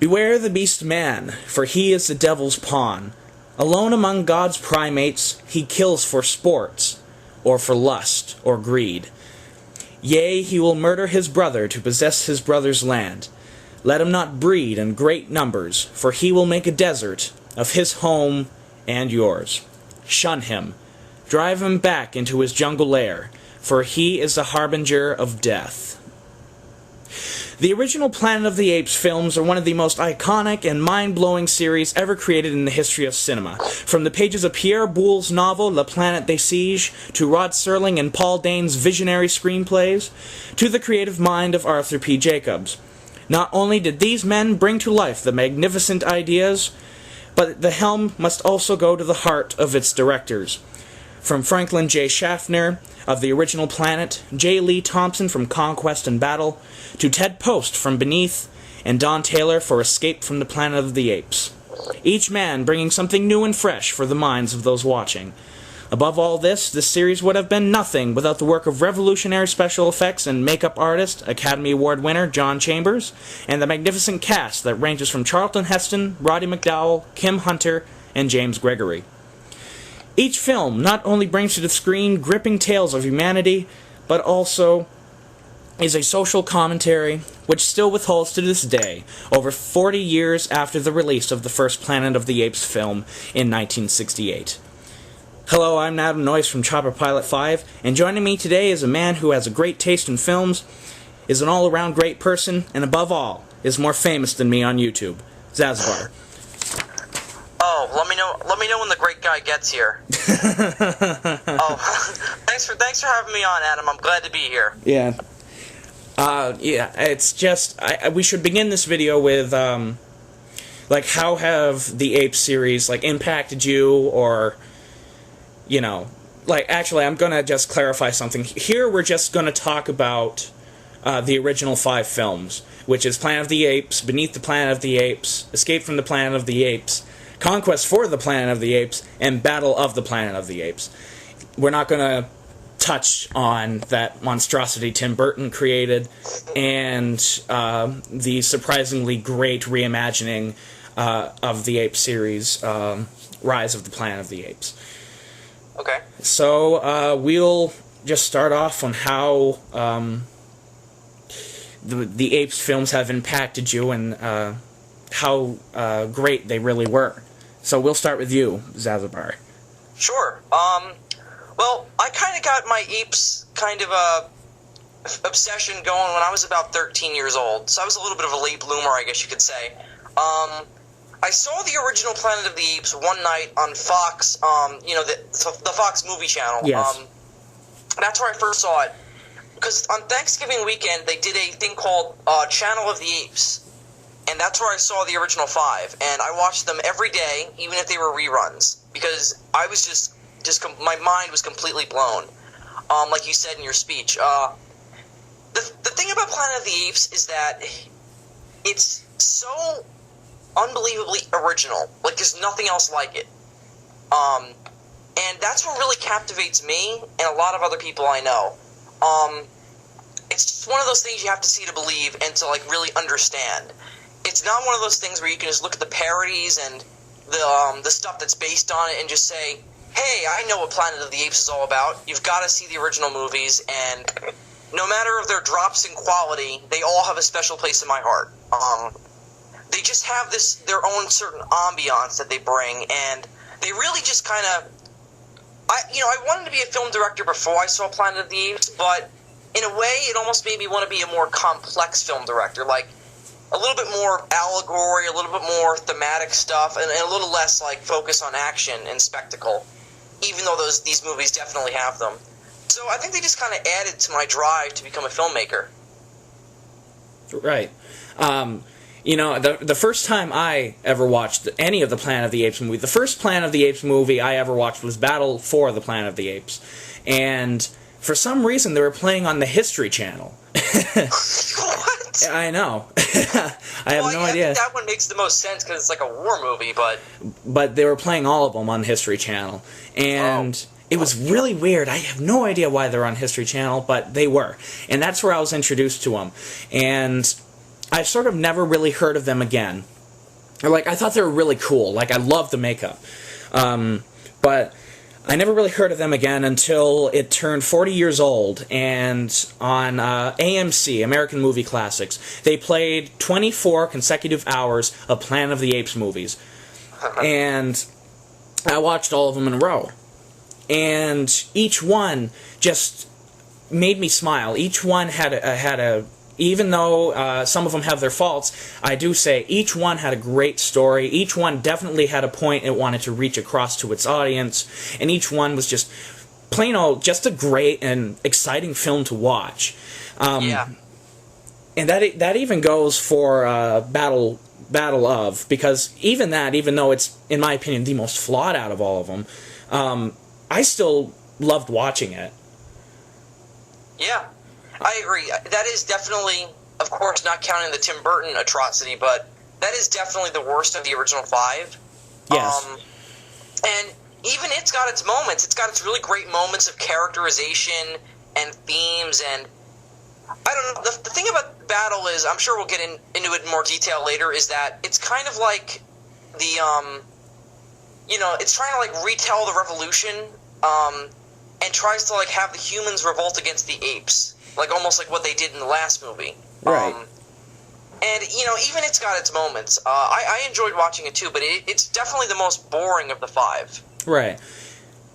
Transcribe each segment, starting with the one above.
Beware the beast man, for he is the devil's pawn. Alone among God's primates, he kills for sports, or for lust, or greed. Yea, he will murder his brother to possess his brother's land. Let him not breed in great numbers, for he will make a desert of his home and yours. Shun him. Drive him back into his jungle lair, for he is the harbinger of death. The original Planet of the Apes films are one of the most iconic and mind-blowing series ever created in the history of cinema. From the pages of Pierre Boulle's novel La Planète des Singes, to Rod Serling and Paul Dane's visionary screenplays, to the creative mind of Arthur P. Jacobs. Not only did these men bring to life the magnificent ideas, but the helm must also go to the heart of its directors. From Franklin J. Schaffner of the original Planet, J. Lee Thompson from Conquest and Battle, to Ted Post from Beneath, and Don Taylor for Escape from the Planet of the Apes. Each man bringing something new and fresh for the minds of those watching. Above all this series would have been nothing without the work of revolutionary special effects and makeup artist, Academy Award winner John Chambers, and the magnificent cast that ranges from Charlton Heston, Roddy McDowall, Kim Hunter, and James Gregory. Each film not only brings to the screen gripping tales of humanity, but also is a social commentary which still withholds to this day, over 40 years after the release of the first Planet of the Apes film in 1968. Hello, I'm Adam Noyes from Chopper Pilot 5, and joining me today is a man who has a great taste in films, is an all-around great person, and above all, is more famous than me on YouTube, Zazubaar. Oh, let me know when the great guy gets here. Oh, thanks for having me on, Adam. I'm glad to be here. Yeah. It's just, we should begin this video with, how have the Apes series, impacted you, or, actually, I'm gonna just clarify something. Here, we're just gonna talk about, the original 5 films, which is Planet of the Apes, Beneath the Planet of the Apes, Escape from the Planet of the Apes, Conquest for the Planet of the Apes, and Battle of the Planet of the Apes. We're not gonna touch on that monstrosity Tim Burton created, and the surprisingly great reimagining of the Ape series, Rise of the Planet of the Apes. Okay. So we'll just start off on how the Apes films have impacted you and how great they really were. So we'll start with you, Zazubaar. Sure. Well, I kind of got my Apes obsession going when I was about 13 years old, so I was a little bit of a late bloomer, I guess you could say. I saw the original Planet of the Apes one night on Fox, the Fox movie channel. Yes. That's where I first saw it, because on Thanksgiving weekend, they did a thing called Channel of the Apes, and that's where I saw the original 5, and I watched them every day, even if they were reruns, because I was just my mind was completely blown, like you said in your speech. The thing about Planet of the Apes is that it's so unbelievably original. Like, there's nothing else like it. And that's what really captivates me and a lot of other people I know. It's just one of those things you have to see to believe and to, really understand. It's not one of those things where you can just look at the parodies and the stuff that's based on it and just say, hey, I know what Planet of the Apes is all about. You've got to see the original movies, and no matter if their drops in quality, they all have a special place in my heart. They just have their own certain ambiance that they bring, and they really just kind of... I wanted to be a film director before I saw Planet of the Apes, but in a way, it almost made me want to be a more complex film director, a little bit more allegory, a little bit more thematic stuff, and a little less, focus on action and spectacle, even though these movies definitely have them. So I think they just kind of added to my drive to become a filmmaker. Right. The first time I ever watched any of the Planet of the Apes movie, the first Planet of the Apes movie I ever watched was Battle for the Planet of the Apes. And for some reason, they were playing on the History Channel. What? I know. I have no idea. I think that one makes the most sense because it's like a war movie, but... But they were playing all of them on History Channel. And it was really weird. I have no idea why they're on History Channel, but they were. And that's where I was introduced to them. And I sort of never really heard of them again Like, I thought they were really cool. Like, I loved the makeup. But I never really heard of them again until it turned 40 years old, and on AMC, American Movie Classics, they played 24 consecutive hours of Planet of the Apes movies. And I watched all of them in a row. And each one just made me smile. Each one had a even though some of them have their faults, I do say each one had a great story. Each one definitely had a point it wanted to reach across to its audience, and each one was just plain old, just a great and exciting film to watch. Yeah. And that even goes for Battle of, because even though it's, in my opinion, the most flawed out of all of them, I still loved watching it. Yeah. I agree. That is definitely, of course, not counting the Tim Burton atrocity, but that is definitely the worst of the original 5. Yes. And even it's got its moments. It's got its really great moments of characterization and themes, and I don't know. The thing about Battle is, I'm sure we'll get into it in more detail later, is that it's kind of like the, it's trying to, like, retell the revolution, and tries to, like, have the humans revolt against the apes. Like, almost like what they did in the last movie. Right. And, even it's got its moments. I enjoyed watching it, too, but it's definitely the most boring of the 5. Right.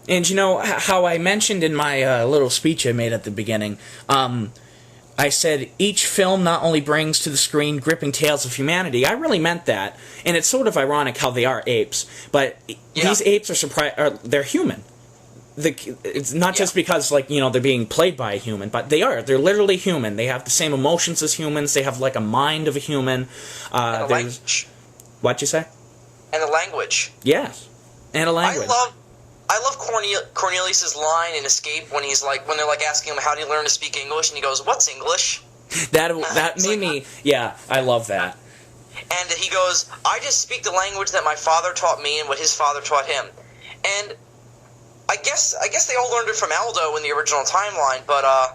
And, how I mentioned in my little speech I made at the beginning, I said each film not only brings to the screen gripping tales of humanity. I really meant that. And it's sort of ironic how they are apes. But these apes they're human. It's not just because, like, they're being played by a human, but they're literally human. They have the same emotions as humans. They have, like, a mind of a human. And a language. What'd you say? And a language. Yes. And a language. I love Cornelius's line in Escape when they're like asking him how do you learn to speak English, and he goes, "What's English?" That made me. Yeah, I love that. And he goes, "I just speak the language that my father taught me and what his father taught him." And I guess they all learned it from Aldo in the original timeline, but I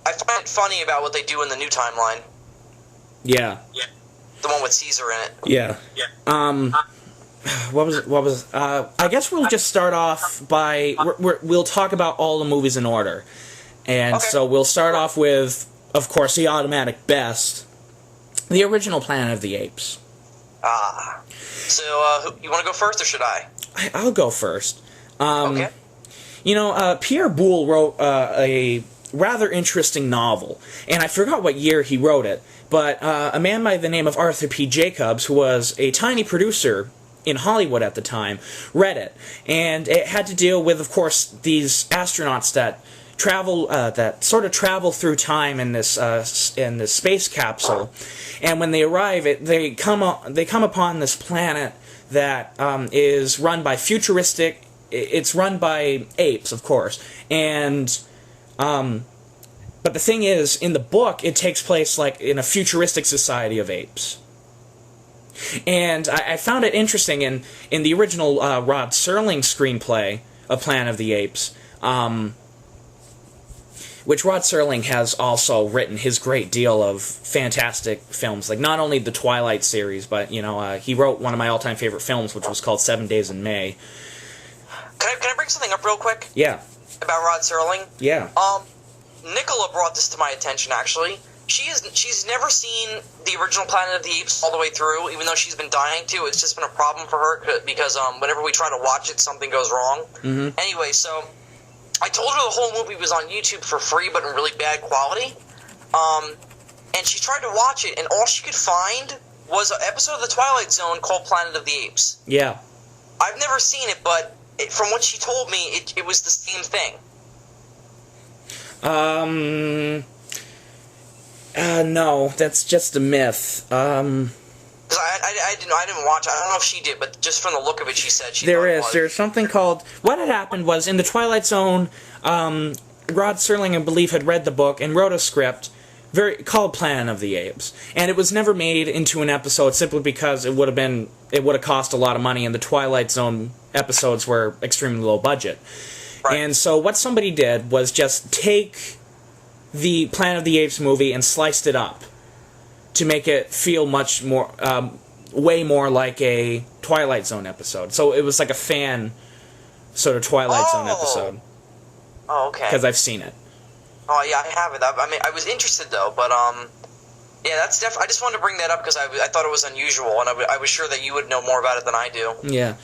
find it funny about what they do in the new timeline. Yeah. The one with Caesar in it. Yeah. What was I guess we'll just start off by we'll talk about all the movies in order. And so we'll start off with, of course, the automatic best, the original Planet of the Apes. So you want to go first, or should I? I'll go first. Okay. Pierre Boulle wrote a rather interesting novel, and I forgot what year he wrote it, but a man by the name of Arthur P. Jacobs, who was a tiny producer in Hollywood at the time, read it, and it had to deal with, of course, these astronauts that travel through time in this space capsule, and when they arrive, they come upon this planet that is run by futuristic. It's run by apes, of course, and but the thing is, in the book, it takes place like in a futuristic society of apes. And I found it interesting in the original Rod Serling screenplay of Planet of the Apes, which Rod Serling has also written his great deal of fantastic films, like not only the Twilight series, but he wrote one of my all-time favorite films, which was called 7 Days in May. Can I bring something up real quick? Yeah. About Rod Serling? Yeah. Nicola brought this to my attention, actually. She's never seen the original Planet of the Apes all the way through, even though she's been dying to. It's just been a problem for her because whenever we try to watch it, something goes wrong. Mm-hmm. Anyway, so I told her the whole movie was on YouTube for free, but in really bad quality. And she tried to watch it, and all she could find was an episode of The Twilight Zone called Planet of the Apes. Yeah. I've never seen it, but from what she told me, it was the same thing. No, that's just a myth. Because I didn't watch it. I don't know if she did, but just from the look of it, she said she There's something called... What had happened was, in The Twilight Zone, Rod Serling, I believe, had read the book and wrote a script called Planet of the Apes. And it was never made into an episode simply because it would have cost a lot of money, and the Twilight Zone episodes were extremely low budget. Right. And so what somebody did was just take the Planet of the Apes movie and sliced it up to make it feel much more way more like a Twilight Zone episode. So it was like a fan sort of Twilight Zone episode. Oh, okay. Because I've seen it. Oh, yeah, I haven't. I mean, I was interested, though, but, yeah, that's I just wanted to bring that up because I thought it was unusual, and I was sure that you would know more about it than I do. Yeah.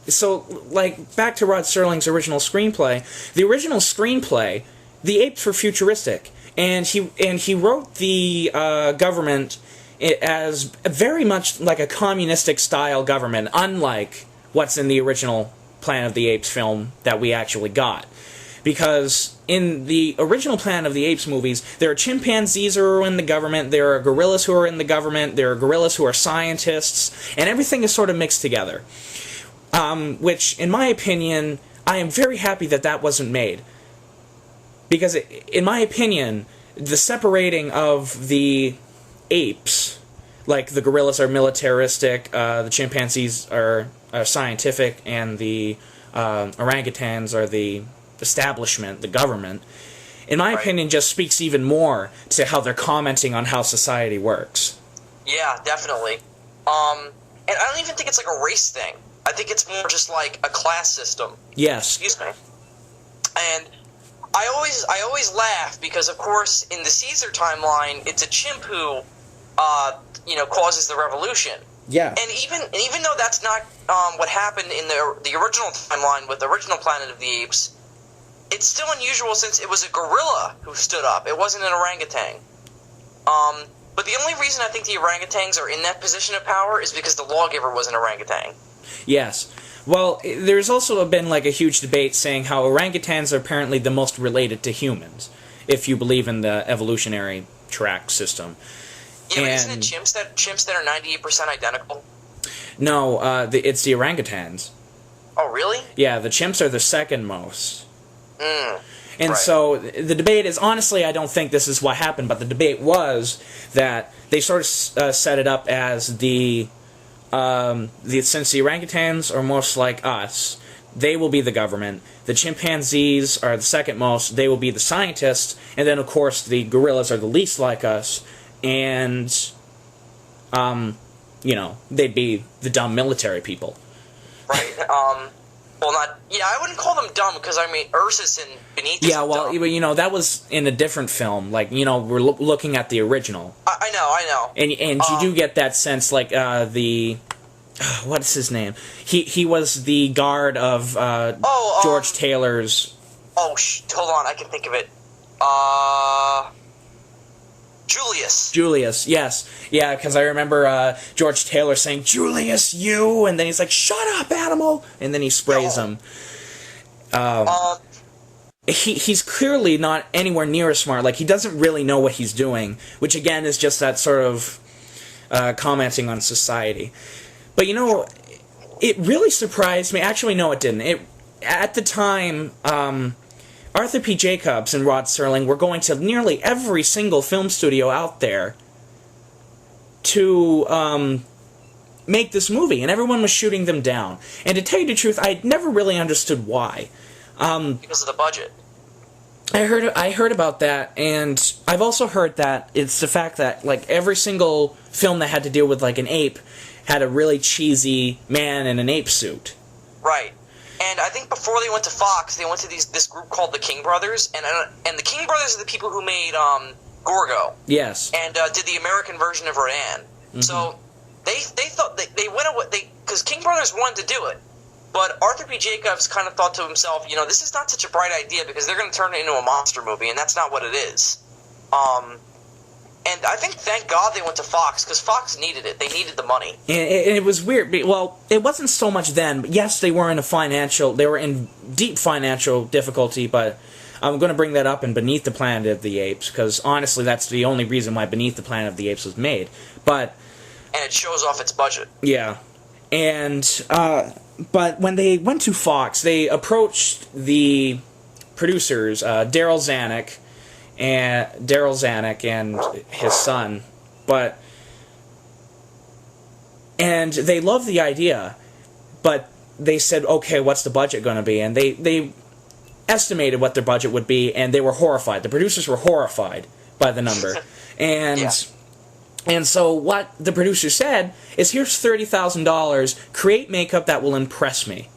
So, like, back to Rod Serling's original screenplay. The original screenplay, the apes were futuristic, and he wrote the government as very much like a communistic-style government, unlike what's in the original Planet of the Apes film that we actually got. Because in the original Planet of the Apes movies, there are chimpanzees who are in the government, there are gorillas who are in the government, there are gorillas who are scientists, and everything is sort of mixed together. Which, in my opinion, I am very happy that that wasn't made. Because, in my opinion, the separating of the apes, like the gorillas are militaristic, the chimpanzees are scientific, and the orangutans are the establishment, the government, in my opinion, just speaks even more to how they're commenting on how society works. Yeah, definitely. And I don't even think it's like a race thing. I think it's more just like a class system. Yes. Excuse me. And I always laugh because, of course, in the Caesar timeline, it's a chimp who, causes the revolution. Yeah. And even though that's not what happened in the original timeline with the original Planet of the Apes, it's still unusual since it was a gorilla who stood up. It wasn't an orangutan. But the only reason I think the orangutans are in that position of power is because the lawgiver was an orangutan. Yes. Well, there's also been like a huge debate saying how orangutans are apparently the most related to humans, if you believe in the evolutionary track system. Yeah, but isn't it chimps that are 98% identical? No, it's the orangutans. Oh, really? Yeah, the chimps are the second most. And right. So the debate is, honestly, I don't think this is what happened, but the debate was that they sort of set it up as since the orangutans are most like us, they will be the government. The chimpanzees are the second most, they will be the scientists, and then, of course, the gorillas are the least like us, and, they'd be the dumb military people. Right, well, I wouldn't call them dumb, because, Ursus and Beneath is dumb. That was in a different film, like, we're looking at the original. I know. And you do get that sense, like, what's his name? He was the guard of, George Taylor's... hold on, I can think of it. Julius, yes. Yeah, because I remember George Taylor saying, "Julius, you!" And then he's like, "Shut up, animal!" And then he sprays him. He's clearly not anywhere near as smart. Like, he doesn't really know what he's doing, which, again, is just that sort of commenting on society. But, it really surprised me. Actually, no, it didn't. At the time... Arthur P. Jacobs and Rod Serling were going to nearly every single film studio out there to make this movie, and everyone was shooting them down. And to tell you the truth, I never really understood why. Because of the budget. I heard about that, and I've also heard that it's the fact that like every single film that had to deal with like an ape had a really cheesy man in an ape suit. Right. And I think before they went to Fox, they went to this group called the King Brothers, and the King Brothers are the people who made Gorgo. Yes. And did the American version of Rodan. Mm-hmm. So they thought they went away because King Brothers wanted to do it, but Arthur P. Jacobs kind of thought to himself, this is not such a bright idea because they're going to turn it into a monster movie, and that's not what it is. And I think, thank God they went to Fox, because Fox needed it. They needed the money. And it was weird. Well, it wasn't so much then. But yes, they were in deep financial difficulty, but I'm going to bring that up in Beneath the Planet of the Apes, because honestly, that's the only reason why Beneath the Planet of the Apes was made. And it shows off its budget. Yeah. But when they went to Fox, they approached the producers, Daryl Zanuck and his son, and they loved the idea, but they said, okay, what's the budget going to be? And they estimated what their budget would be, and they were horrified. The producers were horrified by the number. And And so what the producer said is, here's $30,000, create makeup that will impress me.